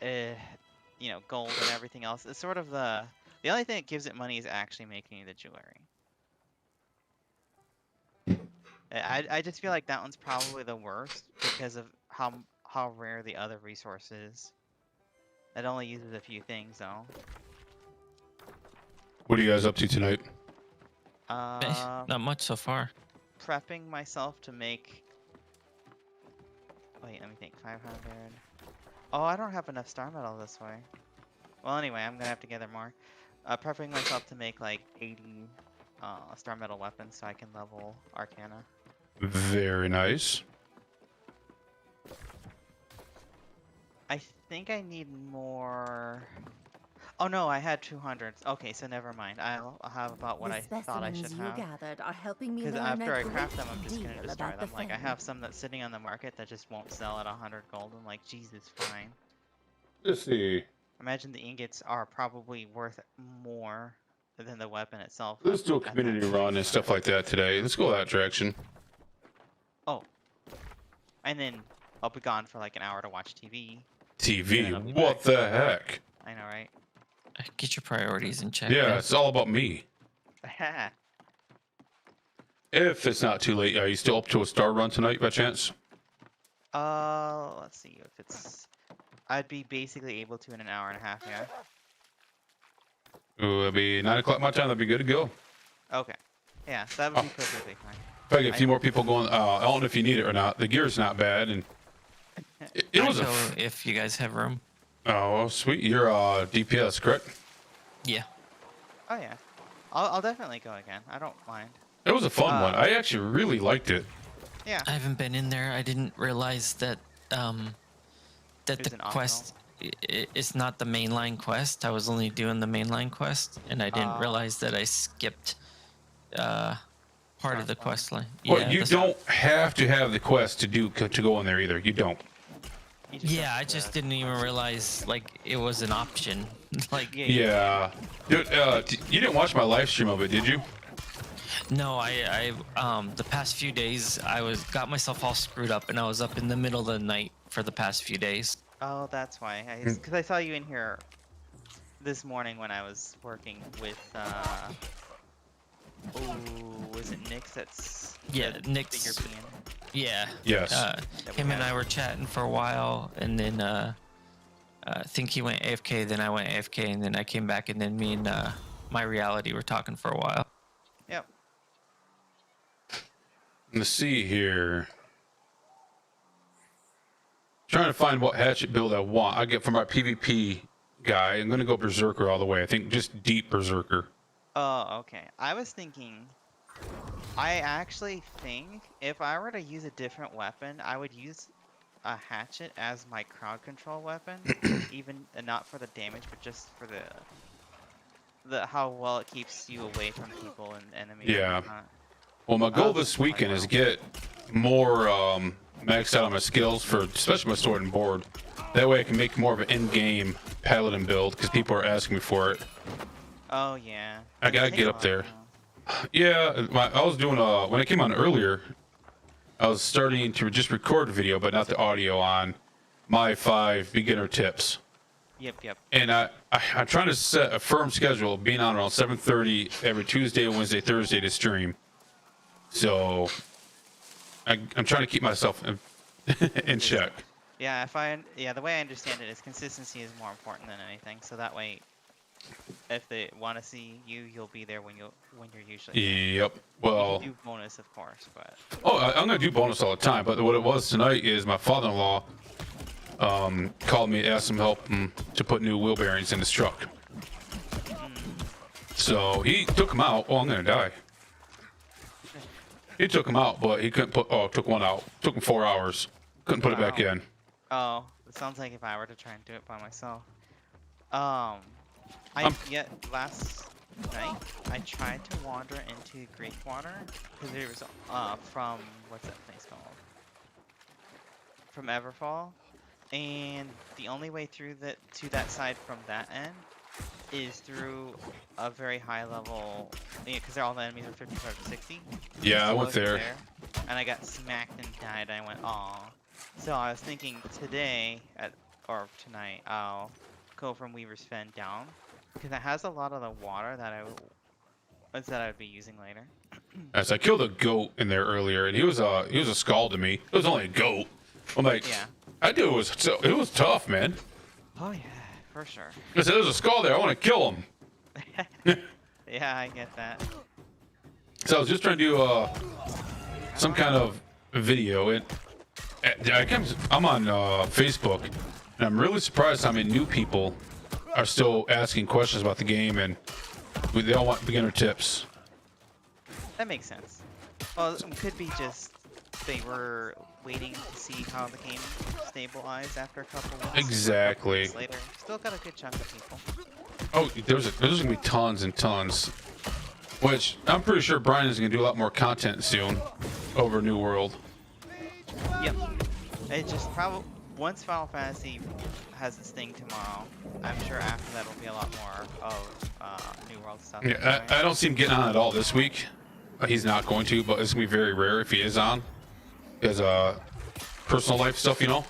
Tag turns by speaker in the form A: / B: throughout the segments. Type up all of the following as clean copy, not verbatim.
A: you know, gold and everything else. It's sort of the only thing that gives it money is actually making the jewelry. I just feel like that one's probably the worst because of how rare the other resource is. It only uses a few things though.
B: What are you guys up to tonight?
C: Not much so far.
A: Prepping myself to make. Wait, let me think. 500. Oh, I don't have enough star metal this way. Well, anyway, I'm gonna have to gather more. Prepping myself to make like 80 star metal weapons so I can level Arcana.
B: Very nice.
A: I think I need more. Oh no, I had 200. Okay, so never mind. I'll have about what I thought I should have.
D: Gathered are helping me
A: Because
D: learn
A: after
D: a
A: I
D: great
A: craft them, I'm just
D: deal
A: gonna destroy
D: about
A: them.
D: the
A: Like I
D: thing.
A: have some that's sitting on the market that just won't sell at 100 gold. I'm like, Jesus, fine.
B: Let's see.
A: Imagine the ingots are probably worth more than the weapon itself.
B: Let's do a
A: at that
B: community
A: point,
B: run and
A: but-
B: stuff like that today. Let's go that direction.
A: Oh. And then I'll be gone for like an hour to watch TV.
B: TV?
A: Yeah, I'll be
B: What
A: back.
B: the heck?
A: I know, right?
C: Get your priorities in check.
B: Yeah,
C: man.
B: it's all about me. If it's not too late, are you still up to a star run tonight by chance?
A: Let's see if it's. I'd be basically able to in an hour and a half, yeah.
B: Ooh, it'll be 9 o'clock my time. That'd be good to go.
A: Okay. Yeah, that would be perfectly fine.
B: If I get a few more people going, I don't know if you need it or not. The gear's not bad, and it
C: I'll
B: was a.
C: go if you guys have room.
B: Oh, sweet. You're DPS, correct?
C: Yeah.
A: Oh yeah. I'll definitely go again. I don't mind.
B: It was a fun one. I actually really liked it.
A: Yeah.
C: I haven't been in there. I didn't realize that that
A: There's
C: the
A: an optional.
C: quest it's not the mainline quest. I was only doing the mainline quest, and I didn't realize that I skipped part of the quest line.
B: Well, you
C: the-
B: don't have to have the quest to go in there either. You don't.
A: You just
C: Yeah,
A: have
C: I
A: to-
C: just didn't even realize like it was an option. Like
B: Yeah. Dude, you didn't watch my live stream of it, did you?
C: no, I the past few days I got myself all screwed up, and I was up in the middle of the night for the past few days.
A: Oh, that's why. Because I saw you in here this morning when I was working with. Oh, was it Nick's? That's
C: Yeah,
A: the
C: Nick's-
A: European.
C: Yeah.
B: Yes.
A: we
C: Him and
A: had.
C: I were chatting for a while, and then I think he went AFK, then I went AFK, and then I came back, and then me and my reality were talking for a while.
A: Yep.
B: Let's see here. Trying to find what hatchet build I want. I get from my PvP guy. I'm gonna go Berserker all the way. I think just deep Berserker.
A: Oh, okay. I was thinking. I actually think if I were to use a different weapon, I would use a hatchet as my crowd control weapon, even not for the damage, but just for the how well it keeps you away from people and enemies. and
B: Yeah.
A: whatnot.
B: Well, my goal
A: was
B: this
A: just like,
B: weekend is
A: wow.
B: get more maxed out on my skills for especially my sword and board. That way I can make more of an in-game paladin build because people are asking me for it.
A: Oh yeah.
B: I
A: It
B: gotta
A: takes
B: get
A: a
B: up
A: lot,
B: there.
A: huh?
B: Yeah, I was doing when I came on earlier, I was starting to just record video, but not the audio on my 5 beginner tips.
A: Yep.
B: And I'm trying to set a firm schedule, being on around 7:30 every Tuesday, Wednesday, Thursday to stream. So I'm trying to keep myself in check.
A: Yeah, the way I understand it is consistency is more important than anything. So that way, if they want to see you, you'll be there when you're usually.
B: Yep. Well,
A: You can do bonus, of course, but.
B: I'm gonna do bonus all the time. But what it was tonight is my father-in-law called me, asked him help him to put new wheel bearings in his truck. So he took them out. Oh, I'm gonna die. He took them out, but he couldn't put. Oh, took one out. Took him 4 hours. Couldn't put it back
A: Wow.
B: in.
A: Oh, it sounds like if I were to try and do it by myself. Last night I tried to wander into Greekwater because there was from what's that place called? From Everfall, and the only way through to that side from that end is through a very high level, because all the enemies are 55 to 60.
B: Yeah, I
A: So
B: went there.
A: and I got smacked and died. I went, aw. So I was thinking today, or tonight, I'll go from Weaver's Fen down because it has a lot of the water that I would be using later.
B: As I killed a goat in there earlier, and he was a skull to me. It was only a goat. I'm like,
A: Yeah.
B: I knew it was tough, man.
A: Oh yeah, for sure.
B: I said, there's a skull there. I want to kill him.
A: Yeah, I get that.
B: So I was just trying to do some kind of video. I'm on Facebook, and I'm really surprised how many new people are still asking questions about the game, and they all want beginner tips.
A: That makes sense. Well, it could be just they were waiting to see how the game stabilized after a couple weeks.
B: Exactly.
A: Weeks later, still got a good chunk of people.
B: Oh, there's gonna be tons and tons. Which I'm pretty sure Brian is gonna do a lot more content soon over New World.
A: Yep. It just probably once Final Fantasy has its thing tomorrow, I'm sure after that will be a lot more of New World stuff.
B: Yeah, I don't see him getting on at all this week. He's not going to, but it's gonna be very rare if he is on. His personal life stuff, you know.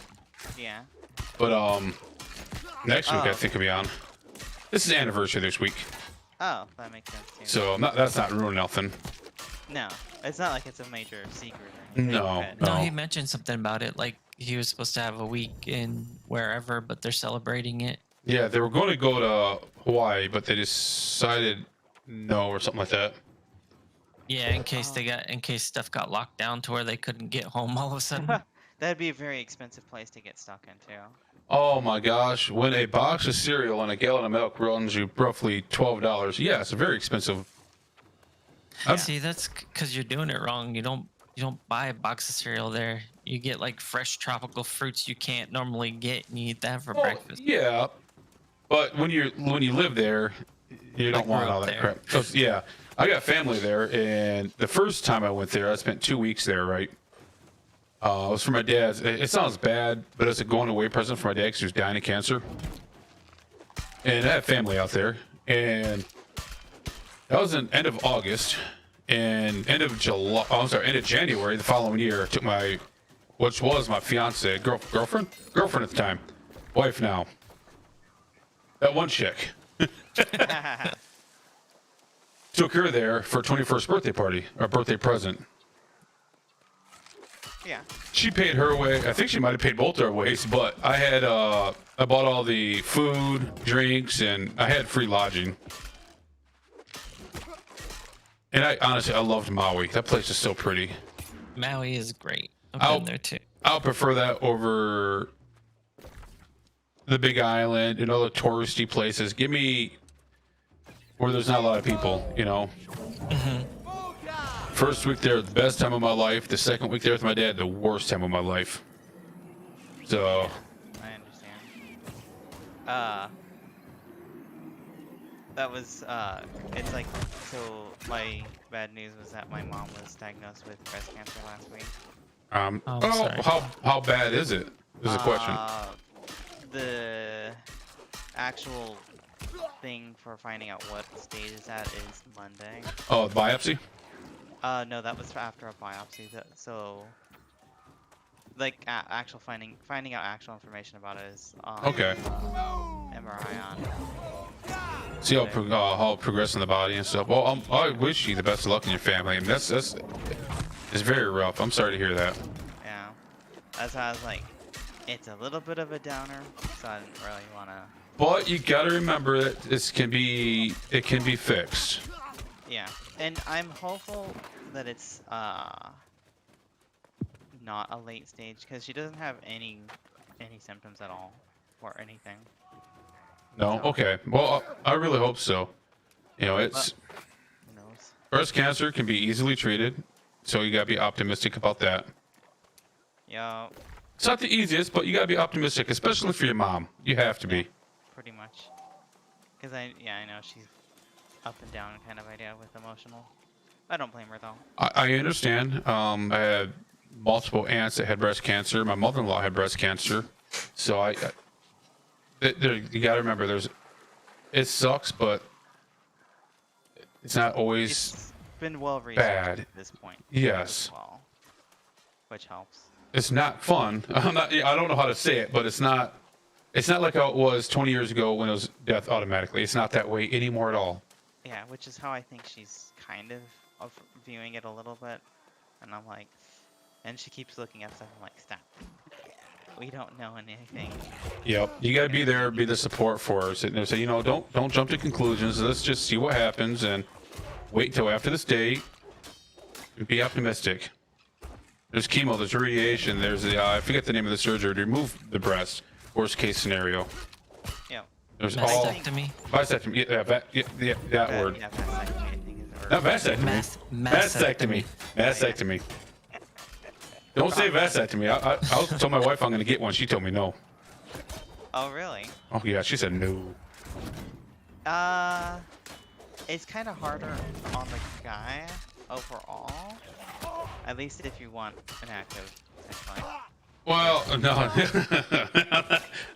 A: Yeah.
B: But next week I think he'll be on. This is anniversary this week,
A: Oh, that makes sense too.
B: so that's not ruining nothing.
A: No, it's not like it's a major secret or anything.
B: No.
A: but-
C: No, he mentioned something about it. Like he was supposed to have a week in wherever, but they're celebrating it.
B: Yeah, they were going to go to Hawaii, but they decided no or something like that.
C: Yeah, in case stuff got locked down to where they couldn't get home all of a sudden.
A: That'd be a very expensive place to get stuck into.
B: Oh my gosh, when a box of cereal and a gallon of milk runs you roughly $12, yeah, it's a very expensive.
C: See, that's because you're doing it wrong. You don't buy a box of cereal there. You get like fresh tropical fruits you can't normally get, and you eat that for breakfast.
B: Yeah, but when you live there, you don't want
C: grew
B: all
C: up
B: that
C: there.
B: crap. So, yeah, I got family there, and the first time I went there, I spent 2 weeks there, right? It was for my dad's. It sounds bad, but it's a going away present for my dad because he was dying of cancer. And I have family out there, and that was in end of August, and end of January the following year. I took which was my fiance, girlfriend at the time, wife now. That one chick. Took her there for her 21st birthday party, or birthday present.
A: Yeah.
B: She paid her way. I think she might have paid both our ways, but I bought all the food, drinks, and I had free lodging. And I loved Maui. That place is so pretty.
C: Maui is great. I've been there too.
B: I'll prefer that over the Big Island and other touristy places. Give me where there's not a lot of people, you know. First week there, the best time of my life. The second week there with my dad, the worst time of my life. So,
A: I understand. That was it's like, so my bad news was that my mom was diagnosed with breast cancer last week.
C: Sorry.
B: how bad is it? Is the question.
A: The actual thing for finding out what stage it's at is Monday.
B: Oh, biopsy?
A: No, that was after a biopsy. So, like, finding out actual information about it is
B: Okay.
A: MRI on.
B: See how it progresses in the body and stuff. Well, I wish you the best of luck in your family. I mean, that's it's very rough. I'm sorry to hear that.
A: Yeah, that's why I was like, it's a little bit of a downer, so I didn't really want to.
B: But you got to remember that it can be fixed.
A: Yeah, and I'm hopeful that it's not a late stage because she doesn't have any symptoms at all or anything.
B: No? Okay. Well, I really hope so. You know,
A: Who knows?
B: breast cancer can be easily treated, so you got to be optimistic about that.
A: Yeah,
B: It's not the easiest, but you got to be optimistic, especially for your mom. You have to be.
A: pretty much. Because I know she's up and down kind of idea with emotional. I don't blame her though.
B: I understand. I had multiple aunts that had breast cancer. My mother-in-law had breast cancer. So you got to remember, it sucks, but it's not always
A: It's been well researched
B: bad.
A: at this point.
B: Yes.
A: As well, which helps.
B: It's not fun. I don't know how to say it, but it's not It's not like how it was 20 years ago when it was death automatically. It's not that way anymore at all.
A: Yeah, which is how I think she's kind of viewing it a little bit. And I'm like, and she keeps looking at stuff. I'm like, stop. We don't know anything.
B: Yep. You gotta be there, be the support for her. Sitting there, say, you know, don't jump to conclusions. Let's just see what happens and wait until after this date. And be optimistic. There's chemo, there's radiation, there's the I forget the name of the surgery to remove the breast. Worst case scenario.
A: Yeah.
B: There's all
C: Mastectomy.
B: vasectomy. Yeah, that word.
A: Yeah, vasectomy, I think is the
B: Not
A: word.
B: vasectomy.
C: Mastectomy.
B: Vasectomy. Don't say vasectomy. I told my wife I'm gonna get one. She told me no.
A: Oh, really?
B: Oh yeah, she said no.
A: It's kind of harder on the guy overall. At least if you want an active sex life.
B: Well, no,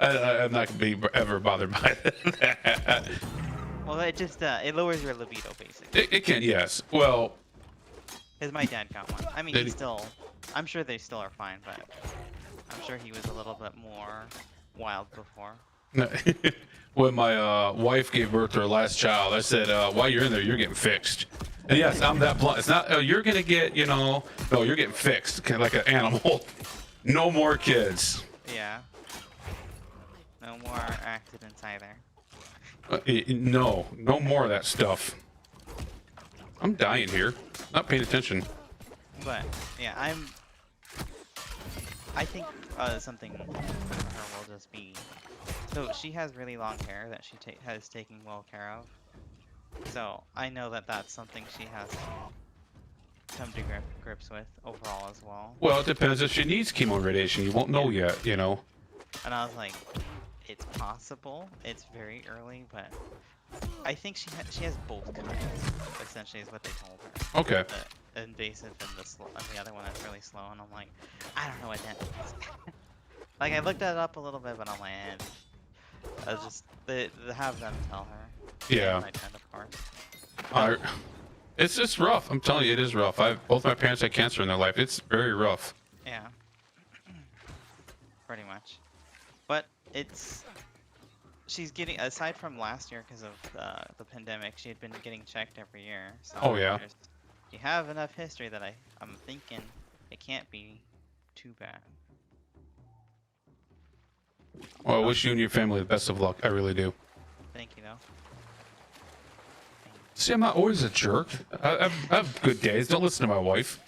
B: I'm not gonna be ever bothered by that.
A: Well, it just it lowers your libido basically.
B: It can, yes. Well,
A: Cause my dad got one. I mean,
B: Did
A: he's
B: he?
A: still. I'm sure they still are fine, but I'm sure he was a little bit more wild before.
B: when my wife gave birth to her last child, I said, "While you're in there, you're getting fixed." And yes, I'm that blunt. It's not, oh, you're gonna get, you know, no, you're getting fixed, kind of like an animal. No more kids.
A: Yeah. No more accidents either.
B: No more of that stuff. I'm dying here, not paying attention.
A: But yeah, I think something for her will just be. So she has really long hair that she has taken well care of. So I know that that's something she has to come to grips with overall as well.
B: Well, it depends if she needs chemo and radiation. You won't know yet, you know.
A: And I was like, it's possible. It's very early, but I think she has both kinds. Essentially, is what they told her.
B: Okay.
A: The invasive and the slow, and the other one that's really slow. And I'm like, I don't know what that means. Like I looked that up a little bit, but I'm like, I was just they have them tell her.
B: Yeah.
A: And my dad, of course.
B: It's just rough. I'm telling you, it is rough. Both my parents had cancer in their life. It's very rough.
A: Yeah. Pretty much. But she's getting, aside from last year because of the pandemic, she had been getting checked every year. So
B: Oh, yeah.
A: You have enough history that I'm thinking it can't be too bad.
B: Well, I wish you and your family the best of luck. I really do.
A: Thank you, though.
B: See, I'm not always a jerk. I have good days. Don't listen to my wife.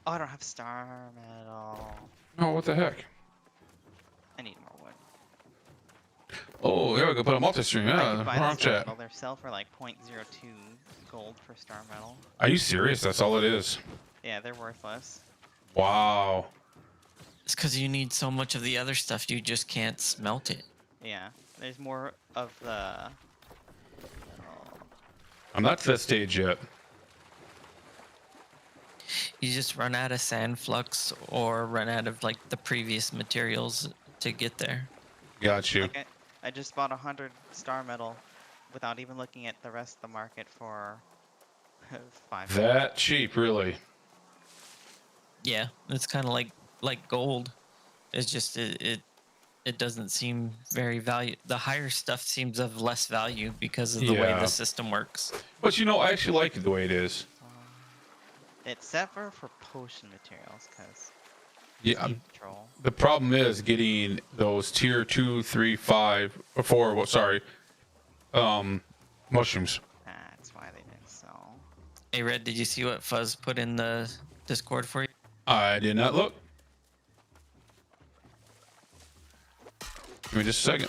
A: Oh, I don't have star metal.
B: Oh, what the heck?
A: I need more wood.
B: Oh, here we go. Put a multi-stream.
A: I
B: Yeah,
A: could buy
B: wrong
A: the star
B: chat.
A: metal. They're sell for like 0.02 gold for star metal.
B: Are you serious? That's all it is.
A: Yeah, they're worthless.
B: Wow.
C: It's because you need so much of the other stuff, you just can't smelt it.
A: Yeah, there's more of the.
B: I'm not to that stage yet.
C: You just run out of sand flux or run out of like the previous materials to get there.
B: Got you.
A: Like I just bought 100 star metal without even looking at the rest of the market for 5.
B: That cheap, really.
C: Yeah, it's kind of like gold. It's just it doesn't seem very value. The higher stuff seems of less value because of the way
B: Yeah.
C: the system works.
B: But you know, I actually like it the way it is.
A: It's separate for potion materials because
B: Yeah.
A: control.
B: The problem is getting those tier 2, 3, 5, or 4. Well, sorry. Mushrooms.
A: That's why they didn't sell.
C: Hey Red, did you see what Fuzz put in the Discord for you?
B: I did not look. Give me just a second.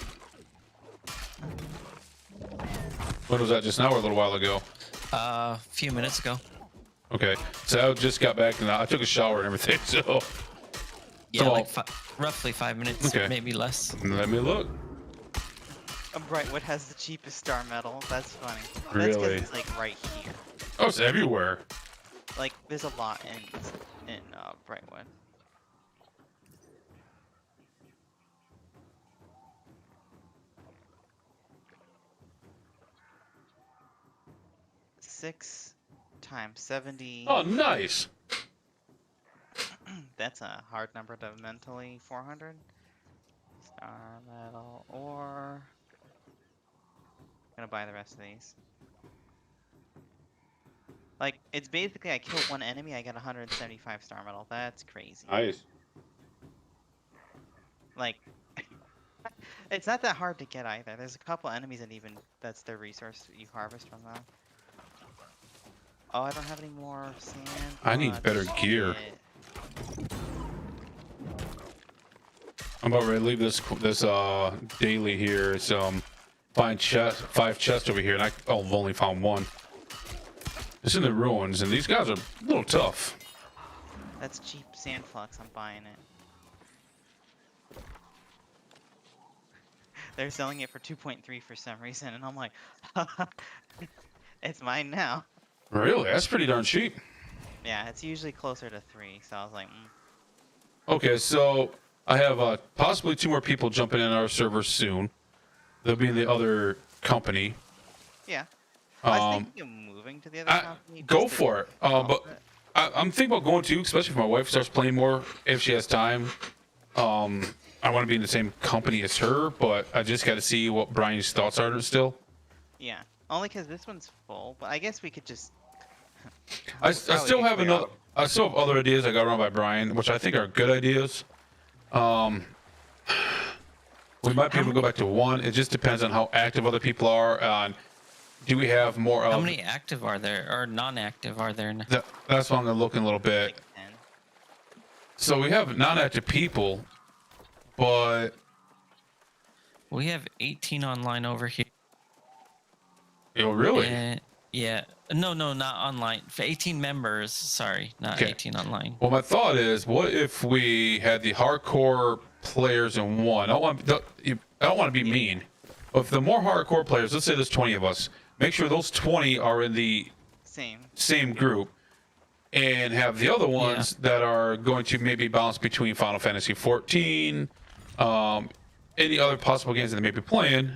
B: When was that? Just now or a little while ago?
C: A few minutes ago.
B: Okay. So I just got back and I took a shower and everything. So
C: Yeah,
B: So-
C: like roughly 5 minutes,
B: Okay.
C: maybe less.
B: let me look.
A: Brightwood has the cheapest star metal. That's funny. That's
B: Really?
A: it's like right here.
B: Oh, it's everywhere.
A: Like there's a lot in Brightwood. Six times 70.
B: Oh, nice.
A: That's a hard number to mentally. 400. Metal ore. Gonna buy the rest of these. Like, it's basically I kill one enemy, I get 175 star metal. That's crazy.
B: Nice.
A: Like, it's not that hard to get either. There's a couple enemies that even that's their resource you harvest from them. Oh, I don't have any more sand.
B: I need better gear. I'm about ready to leave this daily here. It's five chests over here, and I've only found one. It's in the ruins, and these guys are a little tough.
A: That's cheap sand flux. I'm buying it. They're selling it for 2.3 for some reason, and I'm like, it's mine now.
B: Really? That's pretty darn cheap.
A: Yeah, it's usually closer to 3, so I was like,
B: Okay, so I have possibly 2 more people jumping in our server soon. They'll be in the other company.
A: yeah. I was thinking of moving to the other company.
B: Go for it. But I'm thinking about going too, especially if my wife starts playing more, if she has time. I want to be in the same company as her, but I just got to see what Brian's thoughts are still.
A: Yeah, only because this one's full, but I guess we could just...
B: I still have another. I still have other ideas I got run by Brian, which I think are good ideas. We might be able to go back to 1. It just depends on how active other people are. On do we have more?
C: How many active are there, or non-active are there?
B: That's why I'm gonna look in a little bit.
A: Like 10.
B: So we have non-active people, but
C: We have 18 online over here.
B: oh really?
C: Yeah. No, not online. For 18 members. Sorry, not
B: Okay.
C: 18 online.
B: Well, my thought is, what if we had the hardcore players in 1? I don't want to be mean. But if the more hardcore players, let's say there's 20 of us, make sure those 20 are in the same group, and have the other ones that are going to maybe bounce between Final Fantasy 14, any other possible games that they may be playing.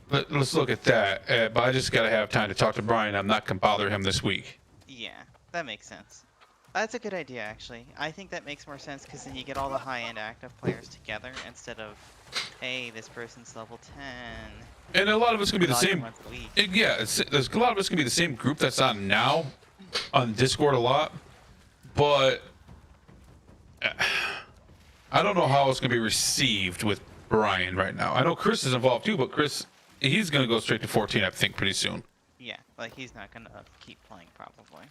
B: Let's look at that. But I just got to have time to talk to Brian. I'm not going to bother him this week.
A: Yeah, that makes sense. That's a good idea, actually. I think that makes more sense because then you get all the high-end active players together instead of, hey, this person's level 10.
B: And a lot of it's going to be the same.
A: Once a week.
B: There's a lot of it's going to be the same group that's on now, on Discord a lot. But I don't know how it's going to be received with Brian right now. I know Chris is involved too, but Chris, he's going to go straight to 14, I think, pretty soon.
A: Yeah, like he's not gonna keep playing probably.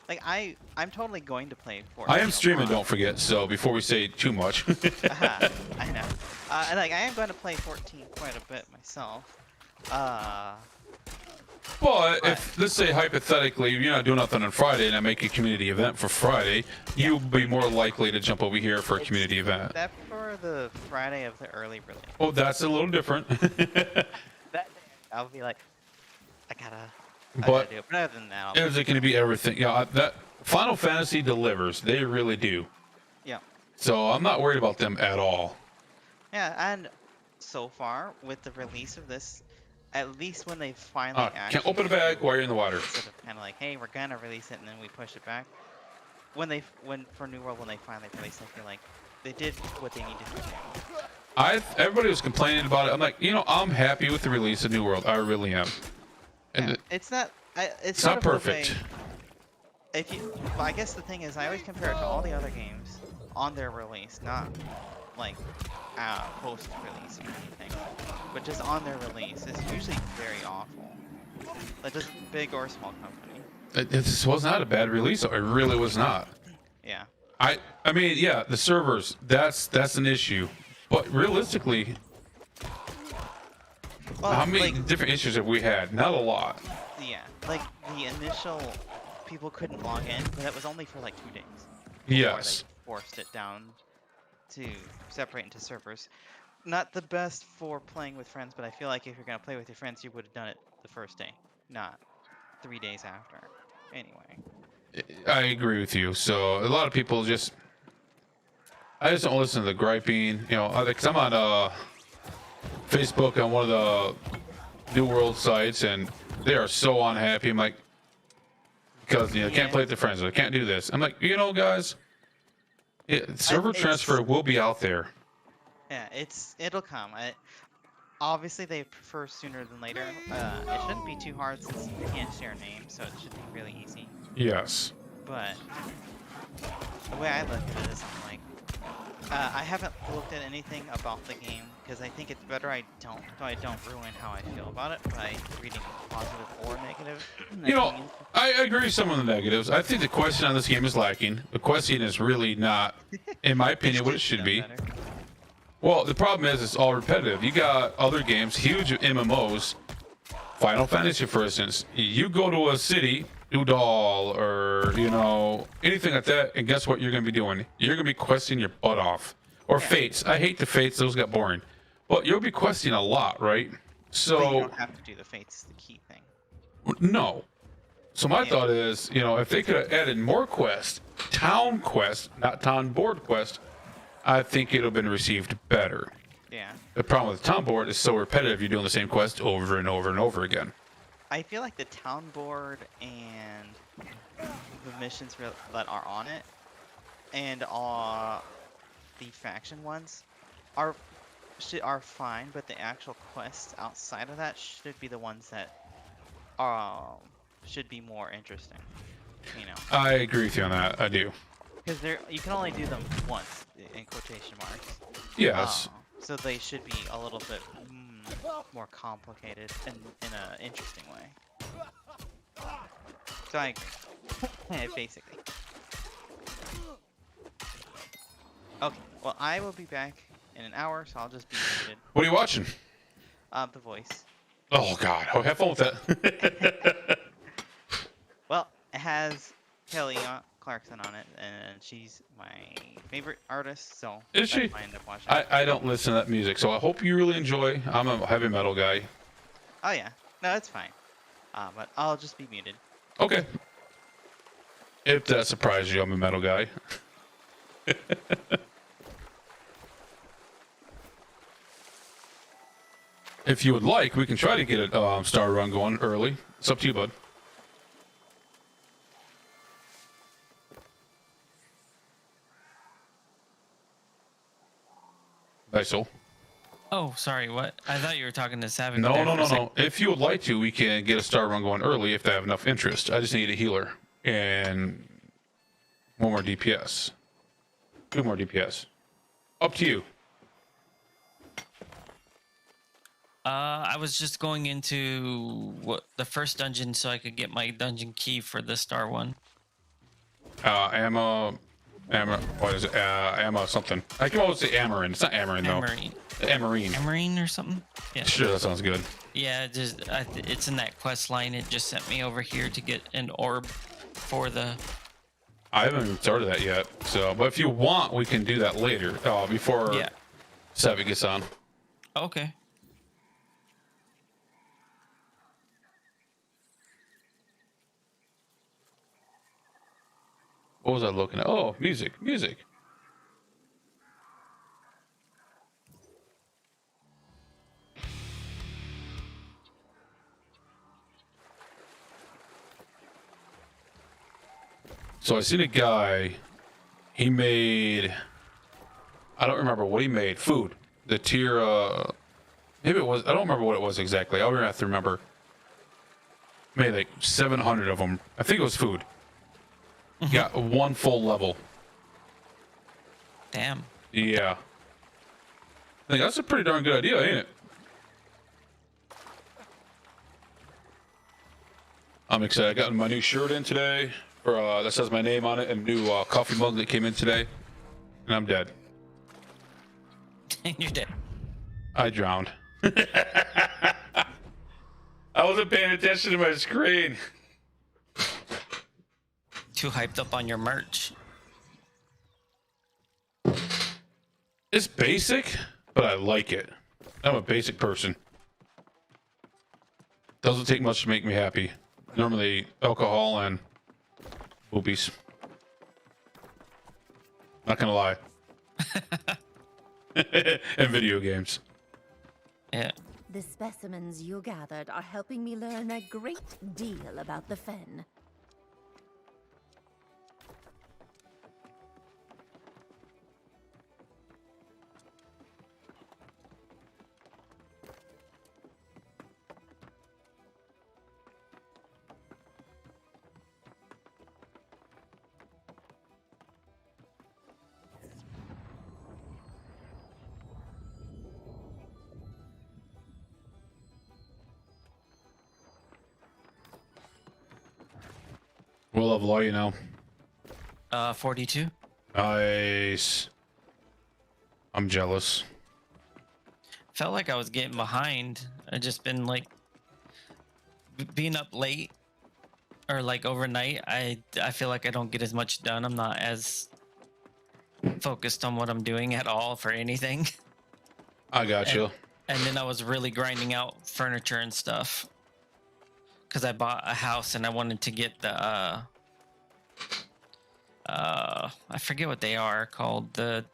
A: Like I'm totally going to play 14.
B: I am streaming, don't forget. So before we say too much,
A: I know. And like I am going to play 14 quite a bit myself.
B: but if let's say hypothetically you're not doing nothing on Friday and I make a community event for Friday, you'll be more likely to jump over here for a community event.
A: Except for the Friday of the early release.
B: Oh, that's a little different.
A: That day I'll be like, I gotta do it. But other than that,
B: Is it going to be everything? Yeah, that Final Fantasy delivers. They really do.
A: yeah.
B: So I'm not worried about them at all.
A: Yeah, and so far with the release of this, at least when they finally actually
B: Can't open a bag while you're in the water.
A: instead of kind of like, hey, we're gonna release it and then we push it back. When for New World, when they finally released, I feel like they did what they needed to do.
B: Everybody was complaining about it. I'm like, I'm happy with the release of New World. I really am. And
A: Yeah, it's not. It's
B: not
A: sort of the
B: perfect.
A: way- well, I guess the thing is, I always compare it to all the other games on their release, not like post-release or anything, but just on their release. It's usually very awful. That doesn't big or small company.
B: This was not a bad release. It really was not.
A: Yeah.
B: I mean, yeah, the servers. That's an issue. But realistically,
A: Well,
B: how many
A: like,
B: different issues have we had? Not a lot.
A: yeah, like the initial people couldn't log in, but that was only for like 2 days.
B: Yes.
A: They forced it down to separate into servers. Not the best for playing with friends, but I feel like if you're gonna play with your friends, you would have done it the first day, not 3 days after. Anyway.
B: I agree with you. So a lot of people I just don't listen to the griping, because I'm on Facebook on one of the New World sites, and they are so unhappy. I'm like, because can't play with their friends, I can't do this. I'm like, guys, server transfer will be out there.
A: Yeah, it'll come. Obviously, they prefer sooner than later. It shouldn't be too hard since you can't share names, so it should be really easy.
B: Yes.
A: But the way I look at it is, I'm like, I haven't looked at anything about the game because I think it's better I don't, so I don't ruin how I feel about it by reading positive or negative
B: You know,
A: opinions.
B: I agree with some of the negatives. I think the question on this game is lacking. The question is really not, in my opinion, what it should be.
A: Better.
B: Well, the problem is it's all repetitive. You got other games, huge MMOs. Final Fantasy, for instance. You go to a city, Udall, or, you know, anything like that, and guess what you're going to be doing? You're going to be questing your butt off. Or
A: Yeah.
B: Fates. I hate the Fates. Those got boring. But you'll be questing a lot, right?
A: But you
B: So,
A: don't have to do the fates, is the key thing.
B: no. So my
A: Yeah.
B: thought is, you know, if they could have added more quests, town quests, not town board quests, I think it would have been received better.
A: Yeah.
B: The problem with the town board is so repetitive. You're doing the same quest over and over and over again.
A: I feel like the town board and the missions that are on it, and the faction ones, are fine, but the actual quests outside of that should be the ones that should be more interesting. You know,
B: I agree with you on that. I do.
A: because you can only do them once in quotation marks.
B: Yes.
A: So they should be a little bit more complicated in an interesting way. So I agree. Basically. Okay, well I will be back in an hour, so I'll just be muted.
B: What are you watching?
A: The voice.
B: Oh God! Oh, have fun with that.
A: Well, it has Kelly Clarkson on it, and she's my favorite artist, so
B: Is she?
A: that's why I end up watching.
B: I don't listen to that music, so I hope you really enjoy. I'm a heavy metal guy.
A: Oh yeah, no, it's fine. But I'll just be muted.
B: Okay. If that surprises you, I'm a metal guy. If you would like, we can try to get a star run going early. It's up to you, bud. Vessel.
C: Oh, sorry. What? I thought you were talking to Savage.
B: No,
C: there
B: no,
C: for a
B: no,
C: sec.
B: no. If you would like to, we can get a star run going early if they have enough interest. I just need a healer and one more DPS. Two more DPS. Up to you.
C: I was just going into the first dungeon so I could get my dungeon key for the star one.
B: Ammo, what is it? Ammo something. I can always say Amarin. It's not Amarin though.
C: Amarine.
B: Amarine.
C: Amarine or something? Yeah.
B: Sure, that sounds good.
C: Yeah, it's in that quest line. It just sent me over here to get an orb for the.
B: I haven't even started that yet. So, but if you want, we can do that later. Before
C: Yeah.
B: Savvy gets on.
C: Okay.
B: What was I looking at? Oh, music, music. So I seen a guy. He made. I don't remember what he made. Food. The tier. Maybe it was. I don't remember what it was exactly. I'll have to remember. Made like 700 of them. I think it was food. Got one full level.
C: Damn.
B: Yeah. I think that's a pretty darn good idea, ain't it? I'm excited. I got my new shirt in today. That says my name on it, and a new coffee mug that came in today. And I'm dead.
C: You're dead.
B: I drowned. I wasn't paying attention to my screen.
C: Too hyped up on your merch.
B: It's basic, but I like it. I'm a basic person. Doesn't take much to make me happy. Normally, alcohol and boobies. Not gonna lie. And video games.
C: Yeah.
D: The specimens you gathered are helping me learn a great deal about the Fen.
B: What level are you now?
C: 42.
B: Nice. I'm jealous.
C: Felt like I was getting behind. I just been like being up late or like overnight. I feel like I don't get as much done. I'm not as focused on what I'm doing at all for anything.
B: I got you.
C: And then I was really grinding out furniture and stuff because I bought a house and I wanted to get the I forget what they are called, the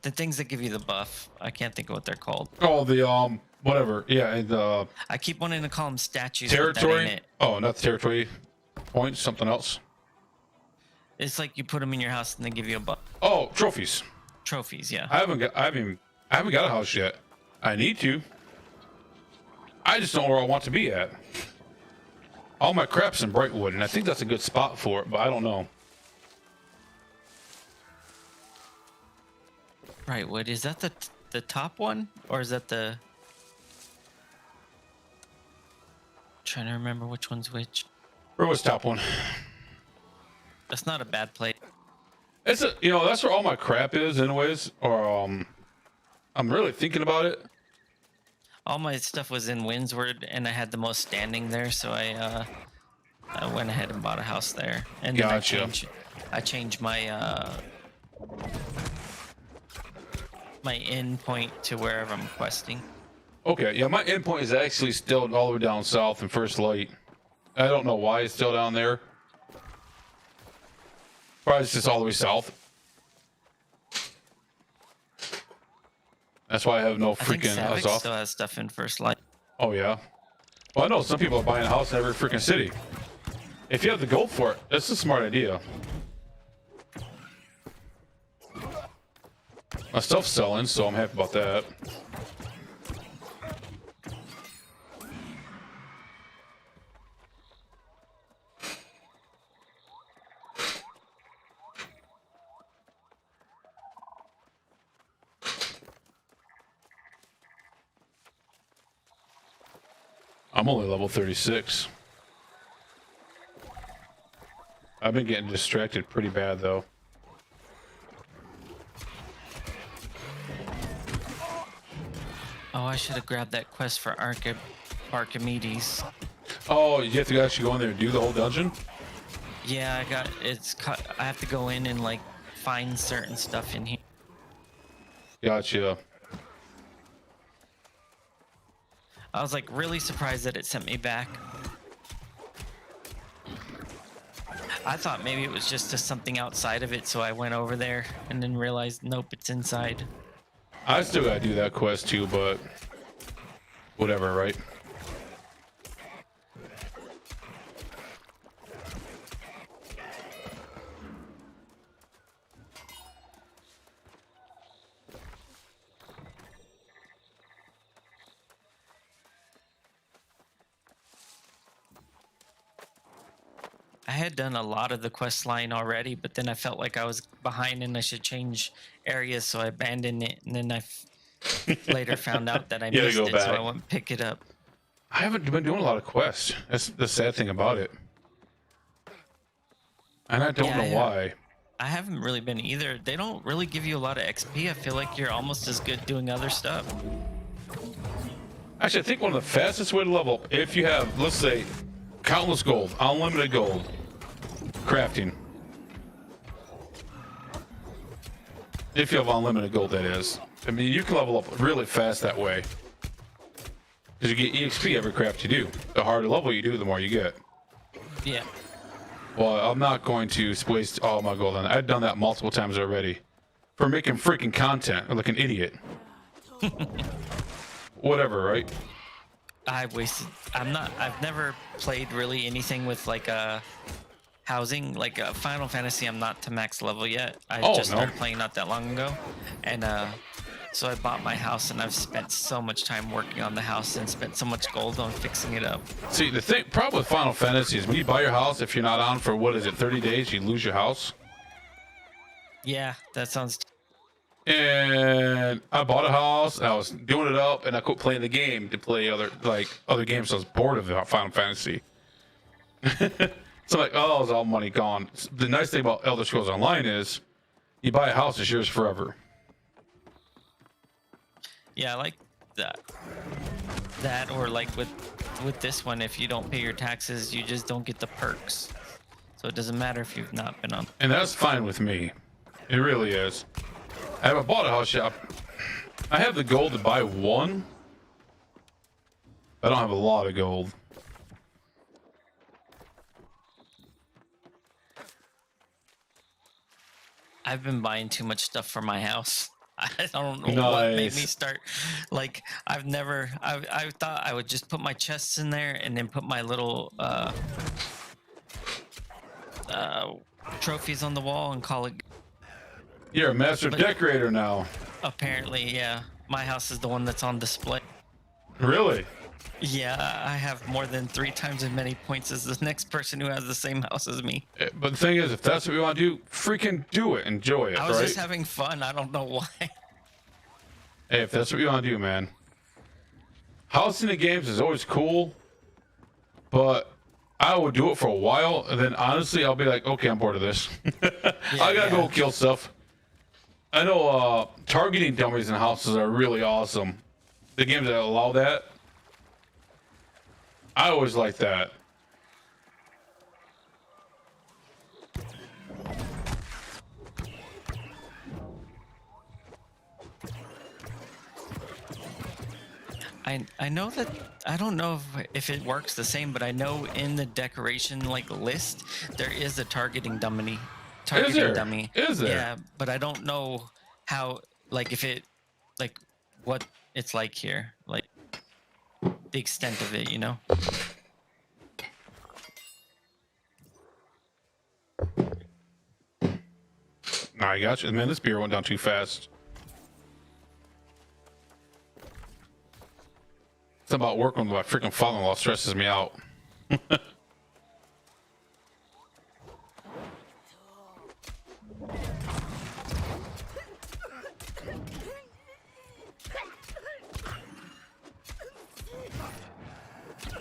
C: things that give you the buff. I can't think of what they're called.
B: Oh, the whatever. Yeah, the
C: I keep wanting to call them statues. But that ain't
B: territory.
C: it.
B: Oh, not the territory points. Something else.
C: It's like you put them in your house and they give you a buff.
B: Oh, trophies.
C: Trophies, yeah.
B: I haven't got a house yet. I need to. I just don't know where I want to be at. All my crap's in Brightwood, and I think that's a good spot for it, but I don't know.
C: Right, Wood. Is that the top one, or is that the? Trying to remember which one's which.
B: Where was top one?
C: That's not a bad place.
B: It's that's where all my crap is, anyways. Or I'm really thinking about it.
C: All my stuff was in Windsward, and I had the most standing there, so I went ahead and bought a house there. And then
B: Gotcha.
C: I changed my my end point to wherever I'm questing.
B: Okay, yeah, my endpoint is actually still all the way down south in First Light. I don't know why it's still down there. Probably it's just all the way south. That's why I have no
C: I think
B: freaking house
C: Savik
B: off.
C: still has stuff in First Light.
B: Oh yeah. Well, I know some people are buying a house in every freaking city. If you have the gold for it, that's a smart idea. My stuff's selling, so I'm happy about that. I'm only level 36. I've been getting distracted pretty bad, though.
C: Oh, I should have grabbed that quest for Archimedes.
B: Oh, you have to actually go in there and do the whole dungeon?
C: Yeah, I have to go in and like find certain stuff in here.
B: Gotcha.
C: I was like really surprised that it sent me back. I thought maybe it was just something outside of it, so I went over there and then realized, nope, it's inside.
B: I still gotta do that quest too, but whatever, right?
C: I had done a lot of the quest line already, but then I felt like I was behind and I should change areas, so I abandoned it. And then later found out that I
B: You gotta
C: missed
B: go
C: it,
B: back.
C: so I went and pick it up.
B: I haven't been doing a lot of quests. That's the sad thing about it. And I don't
C: Yeah,
B: know
C: yeah.
B: why.
C: I haven't really been either. They don't really give you a lot of XP. I feel like you're almost as good doing other stuff.
B: Actually, I think one of the fastest way to level up, if you have, let's say, countless gold, unlimited gold, crafting. If you have unlimited gold, that is. I mean, you can level up really fast that way. Because you get EXP every craft you do. The harder level you do, the more you get.
C: Yeah.
B: Well, I'm not going to waste all my gold on that. I've done that multiple times already. For making freaking content, like an idiot. Whatever, right?
C: I've never played really anything with like a housing, like Final Fantasy. I'm not to max level yet. I just
B: no.
C: started playing not that long ago. And so I bought my house and I've spent so much time working on the house and spent so much gold on fixing it up.
B: See, the problem with Final Fantasy is when you buy your house, if you're not on for, 30 days, you lose your house.
C: Yeah, that sounds...
B: And I bought a house, I was doing it up, and I quit playing the game to play other games. So I was bored of Final Fantasy. So I'm like, oh, it's all money gone. The nice thing about Elder Scrolls Online is you buy a house, it's yours forever.
C: Yeah, I like that. That or like with this one, if you don't pay your taxes, you just don't get the perks. So it doesn't matter if you've not been on.
B: And that's fine with me. It really is. I haven't bought a house yet. I have the gold to buy one. I don't have a lot of gold.
C: I've been buying too much stuff for my house. I don't know what made me
B: Nice.
C: start. Like I thought I would just put my chests in there and then put my little trophies on the wall and call it.
B: You're a master decorator now.
C: Apparently, yeah. My house is the one that's on display.
B: Really?
C: Yeah, I have more than 3 times as many points as the next person who has the same house as me.
B: But the thing is, if that's what we want to do, freaking do it. Enjoy it,
C: I was
B: right?
C: just having fun. I don't know why.
B: Hey, if that's what you want to do, man. House in the games is always cool, but I will do it for a while, and then honestly, I'll be like, okay, I'm bored of this. I gotta go kill stuff. I know targeting dummies in houses are really awesome. The games that allow that, I always like that.
C: I know that I don't know if it works the same, but I know in the decoration like list there is a targeting dummy. Targeting
B: there?
C: dummy.
B: Is there?
C: Yeah, but I don't know how like if it like what it's like here, like the extent of it, you know.
B: Nah, I got you. Man, this beer went down too fast. It's about working with my freaking father-in-law stresses me out.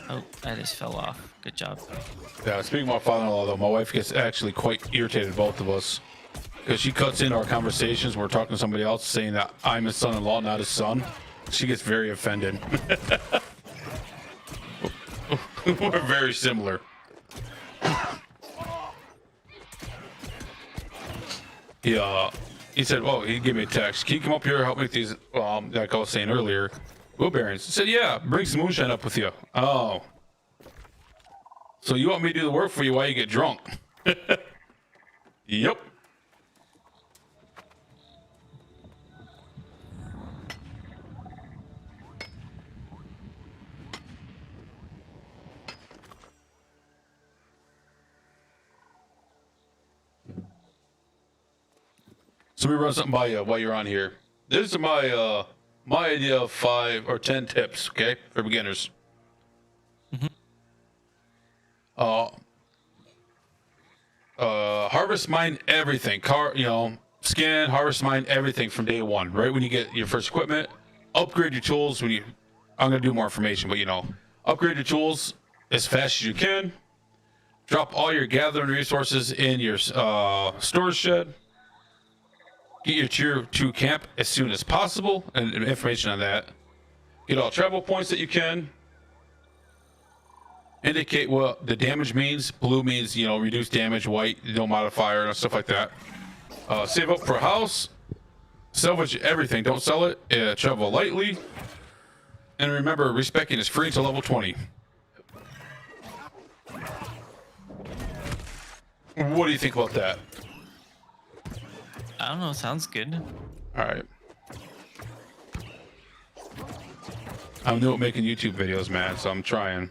C: Oh, I just fell off. Good job.
B: Yeah, speaking of my father-in-law, though, my wife gets actually quite irritated, both of us. Because she cuts into our conversations when we're talking to somebody else saying that I'm his son-in-law, not his son. She gets very offended. We're very similar. He said, well, he gave me a text. Can you come up here and help me with these, like I was saying earlier, wheel bearings? I said, yeah, bring some moonshine up with you. Oh. So you want me to do the work for you while you get drunk? Yep. So let me run something by you while you're on here. This is my my idea of 5 or 10 tips, okay, for beginners. Harvest mine everything. Scan, harvest mine everything from day one. Right when you get your first equipment, upgrade your tools. I'm gonna do more information, but upgrade your tools as fast as you can. Drop all your gathering resources in your storage shed. Get your tier 2 camp as soon as possible, and information on that. Get all travel points that you can. Indicate what the damage means. Blue means, reduce damage. White, no modifier, and stuff like that. Save up for a house. Salvage everything. Don't sell it. Travel lightly. And remember, respecting is free until level 20. What do you think about that?
C: I don't know. Sounds good.
B: All right. I'm new at making YouTube videos, man, so I'm trying.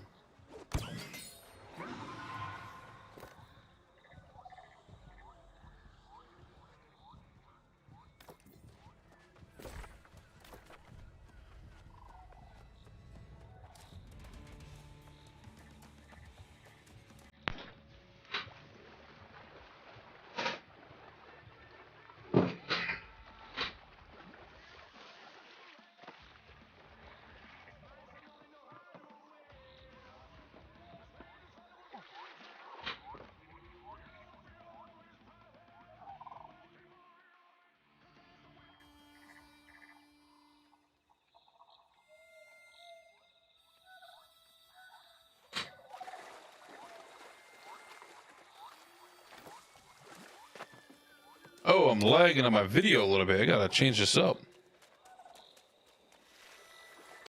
B: Yo, I'm lagging on my video a little bit. I gotta change this up.